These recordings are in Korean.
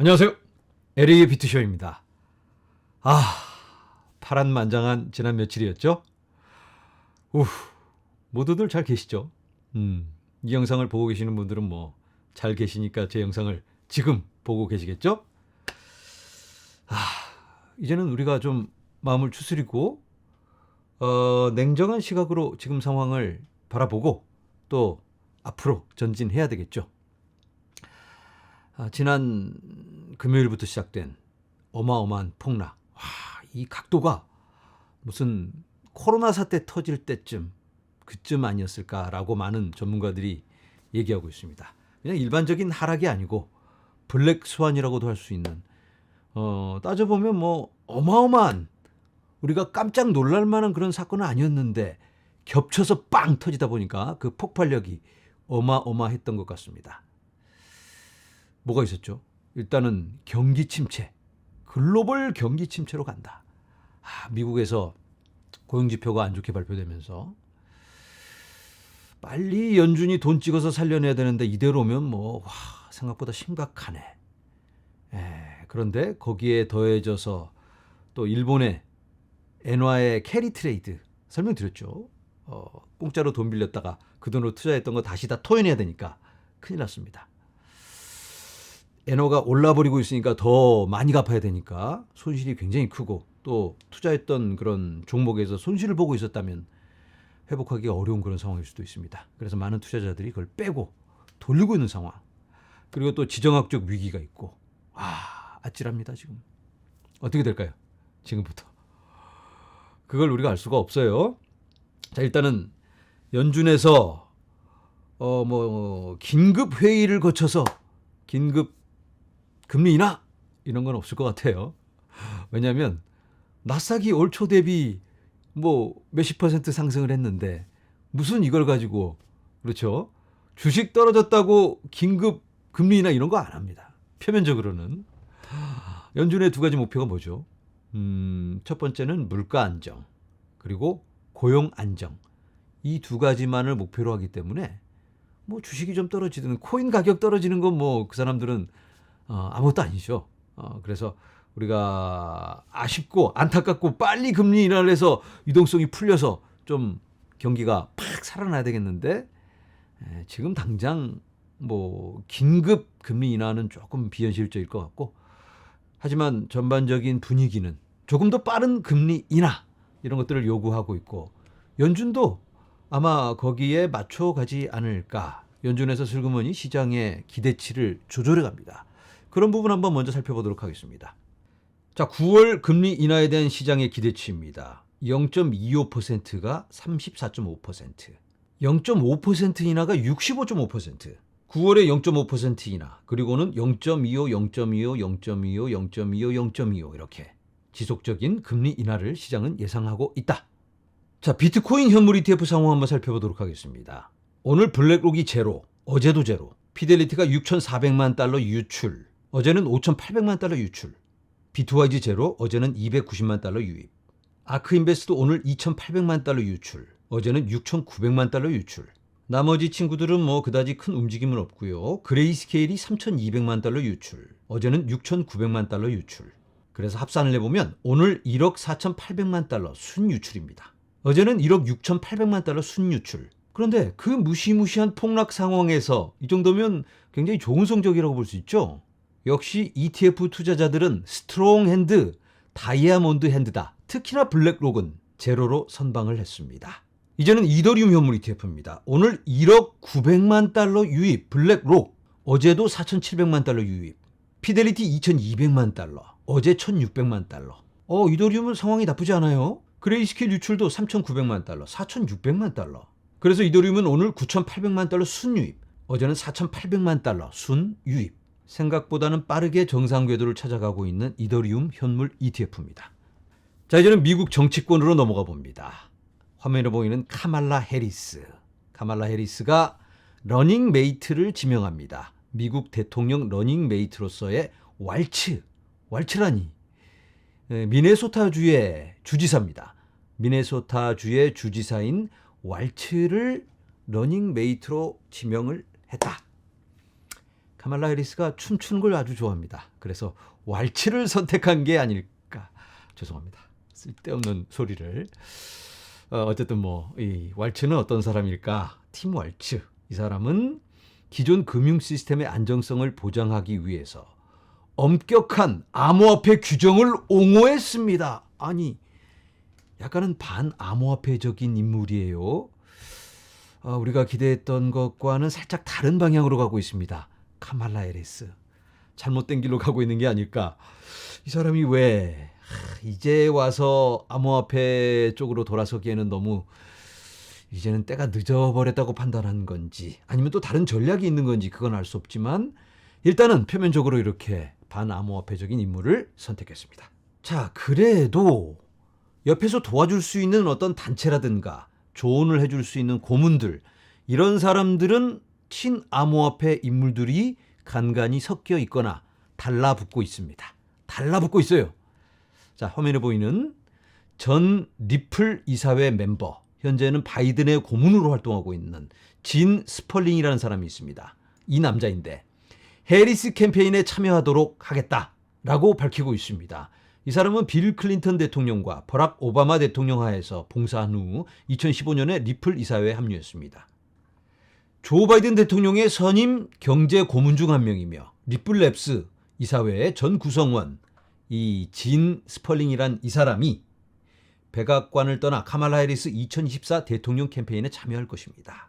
안녕하세요. 에릭의 비트쇼입니다. 파란만장한 지난 며칠이었죠? 모두들 잘 계시죠? 이 영상을 보고 계시는 분들은 뭐 잘 계시니까 제 영상을 지금 보고 계시겠죠? 이제는 우리가 좀 마음을 추스리고 냉정한 시각으로 지금 상황을 바라보고 또 앞으로 전진해야 되겠죠. 지난 금요일부터 시작된 어마어마한 폭락. 이 각도가 무슨 코로나 사태 터질 때쯤 그쯤 아니었을까라고 많은 전문가들이 얘기하고 있습니다. 그냥 일반적인 하락이 아니고 블랙 스완이라고도 할 수 있는 따져보면 뭐 어마어마한 우리가 깜짝 놀랄 만한 그런 사건은 아니었는데 겹쳐서 빵 터지다 보니까 그 폭발력이 어마어마했던 것 같습니다. 뭐가 있었죠? 일단은 경기 침체, 글로벌 경기 침체로 간다. 미국에서 고용지표가 안 좋게 발표되면서 빨리 연준이 돈 찍어서 살려내야 되는데 이대로면 생각보다 심각하네. 그런데 거기에 더해져서 또 일본의 엔화의 캐리 트레이드 설명드렸죠. 공짜로 돈 빌렸다가 그 돈으로 투자했던 거 다시 다 토해내야 되니까 큰일 났습니다. 엔화가 올라버리고 있으니까 더 많이 갚아야 되니까 손실이 굉장히 크고 또 투자했던 그런 종목에서 손실을 보고 있었다면 회복하기가 어려운 그런 상황일 수도 있습니다. 그래서 많은 투자자들이 그걸 빼고 돌리고 있는 상황. 그리고 또 지정학적 위기가 있고 아찔합니다 지금. 어떻게 될까요? 지금부터. 그걸 우리가 알 수가 없어요. 자, 일단은 연준에서 긴급 회의를 거쳐서 긴급 금리 인하 이런 건 없을 것 같아요. 왜냐하면 나스닥이 올 초 대비 몇십 % 상승을 했는데 무슨 이걸 가지고 그렇죠? 주식 떨어졌다고 긴급 금리 인하 이런 거 안 합니다. 표면적으로는. 연준의 두 가지 목표가 뭐죠? 첫 번째는 물가 안정 그리고 고용 안정. 이 두 가지만을 목표로 하기 때문에 주식이 좀 떨어지든 코인 가격 떨어지는 건 그 사람들은 아무것도 아니죠. 그래서 우리가 아쉽고 안타깝고 빨리 금리 인하를 해서 유동성이 풀려서 좀 경기가 팍 살아나야 되겠는데 지금 당장 긴급 금리 인하는 조금 비현실적일 것 같고 하지만 전반적인 분위기는 조금 더 빠른 금리 인하 이런 것들을 요구하고 있고 연준도 아마 거기에 맞춰가지 않을까. 연준에서 슬그머니 시장의 기대치를 조절해 갑니다. 그런 부분 한번 먼저 살펴보도록 하겠습니다. 자, 9월 금리 인하에 대한 시장의 기대치입니다. 0.25%가 34.5%, 0.5% 인하가 65.5%, 9월에 0.5% 인하, 그리고는 0.25, 0.25, 0.25, 0.25, 0.25 이렇게 지속적인 금리 인하를 시장은 예상하고 있다. 자, 비트코인 현물 ETF 상황 한번 살펴보도록 하겠습니다. 오늘 블랙록이 제로, 어제도 제로, 피델리티가 6,400만 달러 유출, 어제는 5,800만 달러 유출, 비트와이즈 제로, 어제는 290만 달러 유입, 아크인베스트 오늘 2,800만 달러 유출, 어제는 6,900만 달러 유출. 나머지 친구들은 그다지 큰 움직임은 없고요. 그레이스케일이 3,200만 달러 유출, 어제는 6,900만 달러 유출. 그래서 합산을 해보면 오늘 1억 4,800만 달러 순유출입니다. 어제는 1억 6,800만 달러 순유출. 그런데 그 무시무시한 폭락 상황에서 이 정도면 굉장히 좋은 성적이라고 볼 수 있죠. 역시 ETF 투자자들은 스트롱 핸드, 다이아몬드 핸드다. 특히나 블랙록은 제로로 선방을 했습니다. 이제는 이더리움 현물 ETF입니다. 오늘 1억 900만 달러 유입 블랙록, 어제도 4,700만 달러 유입, 피델리티 2,200만 달러, 어제 1,600만 달러. 이더리움은 상황이 나쁘지 않아요. 그레이스케일 유출도 3,900만 달러, 4,600만 달러. 그래서 이더리움은 오늘 9,800만 달러 순유입, 어제는 4,800만 달러 순유입. 생각보다는 빠르게 정상 궤도를 찾아가고 있는 이더리움 현물 ETF입니다. 자, 이제는 미국 정치권으로 넘어가 봅니다. 화면에 보이는 카말라 해리스. 카말라 해리스가 러닝 메이트를 지명합니다. 미국 대통령 러닝 메이트로서의 왈츠라니. 미네소타주의 주지사입니다. 미네소타주의 주지사인 왈츠를 러닝 메이트로 지명을 했다. 카말라 해리스가 춤추는 걸 아주 좋아합니다. 그래서 왈츠를 선택한 게 아닐까. 죄송합니다. 쓸데없는 소리를. 어쨌든 뭐 이 왈츠는 어떤 사람일까? 팀 왈츠. 이 사람은 기존 금융 시스템의 안정성을 보장하기 위해서 엄격한 암호화폐 규정을 옹호했습니다. 아니, 약간은 반암호화폐적인 인물이에요. 우리가 기대했던 것과는 살짝 다른 방향으로 가고 있습니다. 카말라 해리스. 잘못된 길로 가고 있는 게 아닐까. 이 사람이 왜 이제 와서 암호화폐 쪽으로 돌아서기에는 너무 이제는 때가 늦어버렸다고 판단한 건지 아니면 또 다른 전략이 있는 건지 그건 알 수 없지만 일단은 표면적으로 이렇게 반암호화폐적인 인물을 선택했습니다. 자, 그래도 옆에서 도와줄 수 있는 어떤 단체라든가 조언을 해줄 수 있는 고문들, 이런 사람들은 친암호화폐 인물들이 간간히 섞여 있거나 달라붙고 있습니다. 달라붙고 있어요. 자, 화면에 보이는 전 리플 이사회 멤버, 현재는 바이든의 고문으로 활동하고 있는 진 스펄링이라는 사람이 있습니다. 이 남자인데 해리스 캠페인에 참여하도록 하겠다라고 밝히고 있습니다. 이 사람은 빌 클린턴 대통령과 버락 오바마 대통령 하에서 봉사한 후 2015년에 리플 이사회에 합류했습니다. 조 바이든 대통령의 선임 경제 고문 중 한 명이며 리플랩스 이사회의 전 구성원, 이 진 스펄링이란 이 사람이 백악관을 떠나 카말라 해리스 2024 대통령 캠페인에 참여할 것입니다.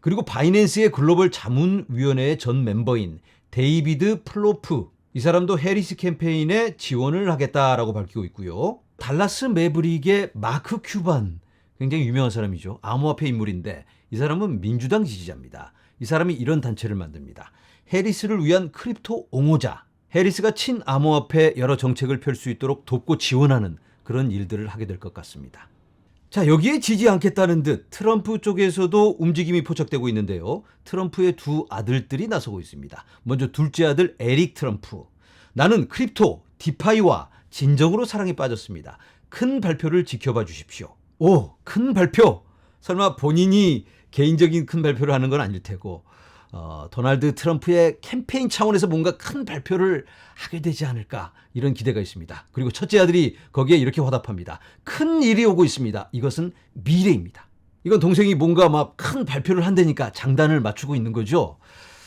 그리고 바이낸스의 글로벌 자문위원회의 전 멤버인 데이비드 플로프, 이 사람도 해리스 캠페인에 지원을 하겠다라고 밝히고 있고요. 달라스 매브릭의 마크 큐반, 굉장히 유명한 사람이죠. 암호화폐 인물인데 이 사람은 민주당 지지자입니다. 이 사람이 이런 단체를 만듭니다. 해리스를 위한 크립토 옹호자. 해리스가 친암호화폐 여러 정책을 펼 수 있도록 돕고 지원하는 그런 일들을 하게 될 것 같습니다. 자, 여기에 지지 않겠다는 듯 트럼프 쪽에서도 움직임이 포착되고 있는데요. 트럼프의 두 아들들이 나서고 있습니다. 먼저 둘째 아들 에릭 트럼프. 나는 크립토, 디파이와 진정으로 사랑에 빠졌습니다. 큰 발표를 지켜봐 주십시오. 오, 큰 발표! 설마 본인이 개인적인 큰 발표를 하는 건 아닐 테고 도널드 트럼프의 캠페인 차원에서 뭔가 큰 발표를 하게 되지 않을까, 이런 기대가 있습니다. 그리고 첫째 아들이 거기에 이렇게 화답합니다. 큰 일이 오고 있습니다. 이것은 미래입니다. 이건 동생이 뭔가 막 큰 발표를 한다니까 장단을 맞추고 있는 거죠.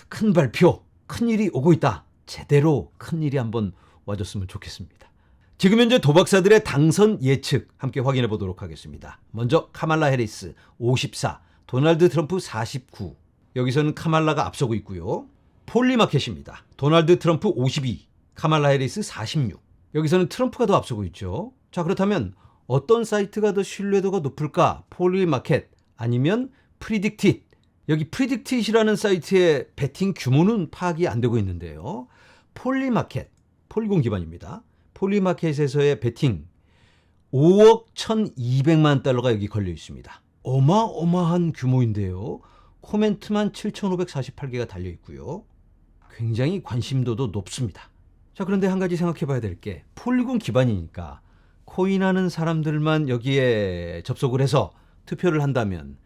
큰 발표, 큰 일이 오고 있다. 제대로 큰 일이 한번 와줬으면 좋겠습니다. 지금 현재 도박사들의 당선 예측 함께 확인해 보도록 하겠습니다. 먼저 카말라 해리스 54, 도널드 트럼프 49. 여기서는 카말라가 앞서고 있고요. 폴리마켓입니다. 도널드 트럼프 52, 카말라 해리스 46. 여기서는 트럼프가 더 앞서고 있죠. 자, 그렇다면 어떤 사이트가 더 신뢰도가 높을까? 폴리마켓 아니면 프리딕tit. 여기 프리딕tit 이라는 사이트의 베팅 규모는 파악이 안 되고 있는데요. 폴리마켓, 폴리곤 기반입니다. 폴리마켓에서의 베팅 5억 1,200만 달러가 여기 걸려 있습니다. 어마어마한 규모인데요. 코멘트만 7,548개가 달려 있고요. 굉장히 관심도도 높습니다. 자, 그런데 한 가지 생각해 봐야 될 게, 폴리곤 기반이니까 코인하는 사람들만 여기에 접속을 해서 투표를 한다면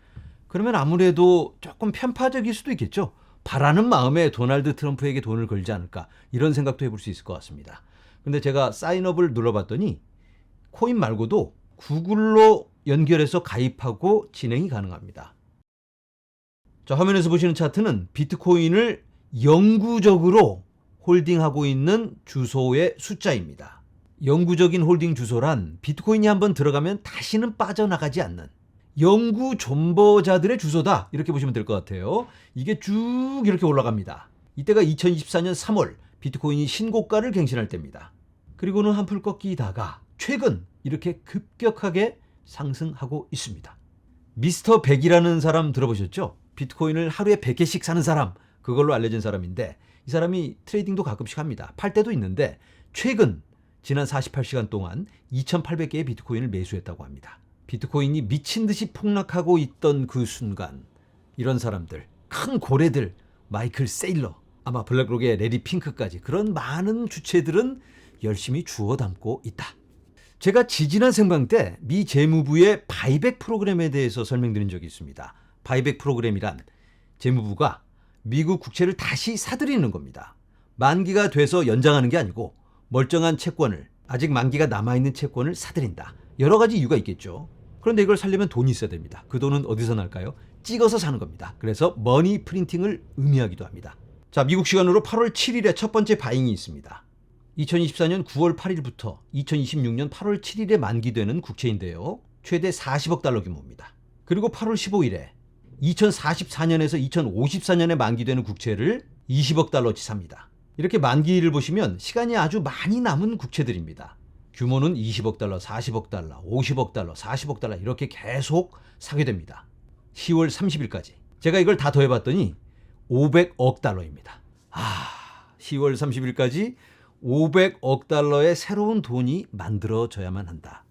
그러면 아무래도 조금 편파적일 수도 있겠죠. 바라는 마음에 도널드 트럼프에게 돈을 걸지 않을까, 이런 생각도 해볼 수 있을 것 같습니다. 근데 제가 사인업을 눌러봤더니 코인 말고도 구글로 연결해서 가입하고 진행이 가능합니다. 자, 화면에서 보시는 차트는 비트코인을 영구적으로 홀딩하고 있는 주소의 숫자입니다. 영구적인 홀딩 주소란 비트코인이 한번 들어가면 다시는 빠져나가지 않는 영구 존버자들의 주소다, 이렇게 보시면 될 것 같아요. 이게 쭉 이렇게 올라갑니다. 이때가 2024년 3월 비트코인이 신고가를 갱신할 때입니다. 그리고는 한풀 꺾이다가 최근 이렇게 급격하게 상승하고 있습니다. 미스터 100이라는 사람 들어보셨죠? 비트코인을 하루에 100개씩 사는 사람, 그걸로 알려진 사람인데 이 사람이 트레이딩도 가끔씩 합니다. 팔 때도 있는데 최근 지난 48시간 동안 2,800개의 비트코인을 매수했다고 합니다. 비트코인이 미친 듯이 폭락하고 있던 그 순간 이런 사람들, 큰 고래들, 마이클 세일러, 아마 블랙록의 레리 핑크까지 그런 많은 주체들은 열심히 주워 담고 있다. 제가 지지난 생방 때 미 재무부의 바이백 프로그램에 대해서 설명드린 적이 있습니다. 바이백 프로그램이란 재무부가 미국 국채를 다시 사들이는 겁니다. 만기가 돼서 연장하는 게 아니고 멀쩡한 채권을, 아직 만기가 남아있는 채권을 사들인다. 여러 가지 이유가 있겠죠. 그런데 이걸 사려면 돈이 있어야 됩니다. 그 돈은 어디서 날까요? 찍어서 사는 겁니다. 그래서 머니 프린팅을 의미하기도 합니다. 자, 미국 시간으로 8월 7일에 첫 번째 바잉이 있습니다. 2024년 9월 8일부터 2026년 8월 7일에 만기되는 국채인데요. 최대 40억 달러 규모입니다. 그리고 8월 15일에 2044년에서 2054년에 만기되는 국채를 20억 달러치 삽니다. 이렇게 만기일을 보시면 시간이 아주 많이 남은 국채들입니다. 규모는 20억 달러, 40억 달러, 50억 달러, 40억 달러 이렇게 계속 사게 됩니다. 10월 30일까지. 제가 이걸 다 더해봤더니 500억 달러입니다. 10월 30일까지 500억 달러의 새로운 돈이 만들어져야만 한다.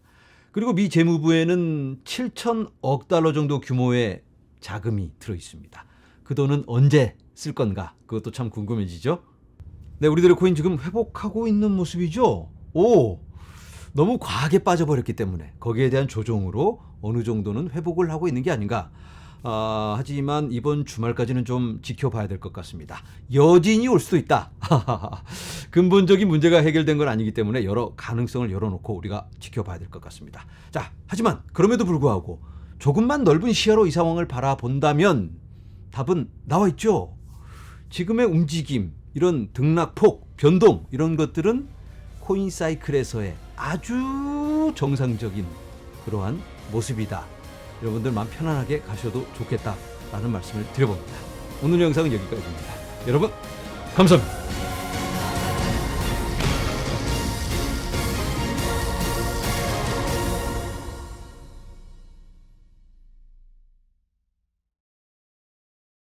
그리고 미 재무부에는 7천억 달러 정도 규모의 자금이 들어있습니다. 그 돈은 언제 쓸 건가? 그것도 참 궁금해지죠? 네, 우리들의 코인 지금 회복하고 있는 모습이죠? 너무 과하게 빠져버렸기 때문에 거기에 대한 조정으로 어느 정도는 회복을 하고 있는 게 아닌가. 하지만 이번 주말까지는 좀 지켜봐야 될 것 같습니다. 여진이 올 수도 있다. 근본적인 문제가 해결된 건 아니기 때문에 여러 가능성을 열어놓고 우리가 지켜봐야 될 것 같습니다. 자, 하지만 그럼에도 불구하고 조금만 넓은 시야로 이 상황을 바라본다면 답은 나와 있죠. 지금의 움직임, 이런 등락폭, 변동 이런 것들은 코인 사이클에서의 아주 정상적인 그러한 모습이다. 여러분들 마음 편안하게 가셔도 좋겠다라는 말씀을 드려봅니다. 오늘 영상은 여기까지입니다. 여러분 감사합니다.